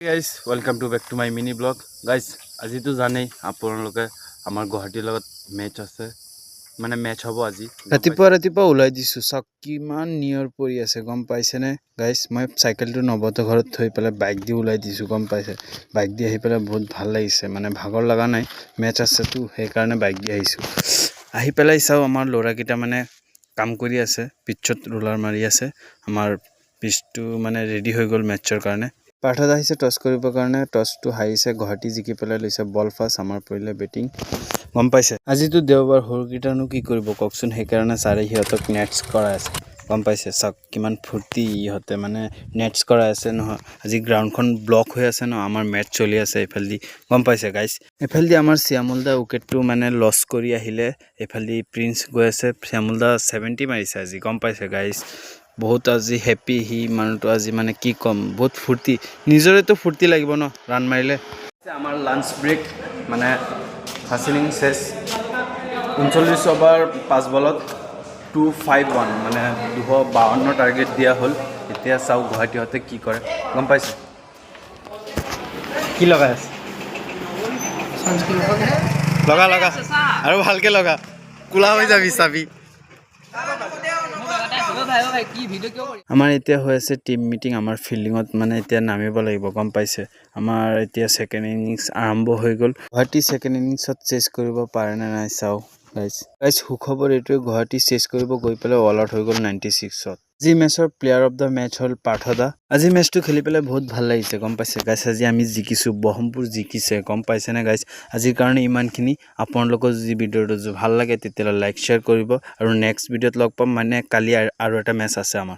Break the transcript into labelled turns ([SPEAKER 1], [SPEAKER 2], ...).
[SPEAKER 1] guys welcome to back to my mini vlog guys আজিতো জানেই আপোনালোকে আমাৰ গুৱাহাটীৰ লগত মেচ আছে মানে মেচ হ'ব আজি
[SPEAKER 2] ৰাতিপুৱা ওলাই দিছোঁ চাওক কিমান নিয়ৰ পৰি আছে গম পাইছেনে গাইজ মই চাইকেলটো নবহঁতৰ ঘৰত থৈ পেলাই বাইক দি ওলাই দিছোঁ গম পাইছে বাইক দি আহি পেলাই বহুত ভাল লাগিছে মানে ভাগৰ লগা নাই মেচ আছেতো সেইকাৰণে বাইক দি আহিছোঁ আহি পেলাই চাওঁ আমাৰ ল'ৰাকেইটা মানে কাম কৰি আছে পিটছত ৰোলাৰ মাৰি আছে আমাৰ পিচটো মানে ৰেডি হৈ গ'ল মেচৰ কাৰণে পাৰ্থত আহিছে টছ কৰিবৰ কাৰণে টছটো হাৰিছে গুৱাহাটী জিকি পেলাই লৈছে বল ফাৰ্ষ্ট আমাৰ পৰিলে বেটিং গম পাইছে আজিতো দেওবাৰ সৰুকেইটানো কি কৰিব কওকচোন সেইকাৰণে ছাৰে সিহঁতক নেটছ কৰাই আছে গম পাইছে চাওক কিমান ফূৰ্তি ইহঁতে মানে নেটছ কৰাই আছে নহয় আজি গ্ৰাউণ্ডখন ব্লক হৈ আছে ন আমাৰ মেটচ চলি আছে এইফালেদি গম পাইছে গাইজ এইফালেদি আমাৰ শ্যামল দা উইকেটটো মানে লছ কৰি আহিলে এইফালেদি প্ৰিন্স গৈ আছে শ্যামল দা 70 মাৰিছে আজি গম পাইছে গাইজ বহুত আজি হেপী সি মানুহটো আজি মানে কি ক'ম বহুত ফূৰ্তি নিজৰেতো ফূৰ্তি লাগিব ন ৰান মাৰিলে আমাৰ লাঞ্চ ব্ৰেক মানে ফাৰ্ষ্ট ইনিং চেছ 39 অভাৰ 5 বলত 251 মানে 252 টাৰ্গেট দিয়া হ'ল এতিয়া চাওক গুৱাহাটীহঁতে কি কৰে গম পাইছে কি লগাই আছে লগা লগা আৰু ভালকৈ লগা কোলা হৈ যাবি চাবি আমাৰ এতিয়া হৈ আছে টিম মিটিং আমাৰ ফিল্ডিঙত মানে এতিয়া নামিব লাগিব গম পাইছে আমাৰ এতিয়া ছেকেণ্ড ইনিংছ আৰম্ভ হৈ গ'ল গুৱাহাটী ছেকেণ্ড ইনিংছত চেছ কৰিব পাৰে নে নাই চাওঁ গাইজ সুখবৰ এইটোৱে গুৱাহাটী চেছ কৰিব গৈ পেলাই অল আউট হৈ গ'ল 96ত আজি মেচৰ প্লেয়াৰ অফ দ্য মেচ হ'ল পাৰ্থ দা আজি মেচটো খেলি পেলাই বহুত ভাল লাগিছে গম পাইছে গাইজ আজি আমি জিকিছোঁ ব্ৰহ্মপুৰ জিকিছে গম পাইছেনে গাইজ আজিৰ কাৰণে ইমানখিনি আপোনালোকৰ যদি ভিডিঅ'টো ভাল লাগে তেতিয়াহ'লে লাইক শ্বেয়াৰ কৰিব আৰু নেক্সট ভিডিঅ'ত লগ পাম মানে কালি আৰু এটা মেচ আছে আমাৰ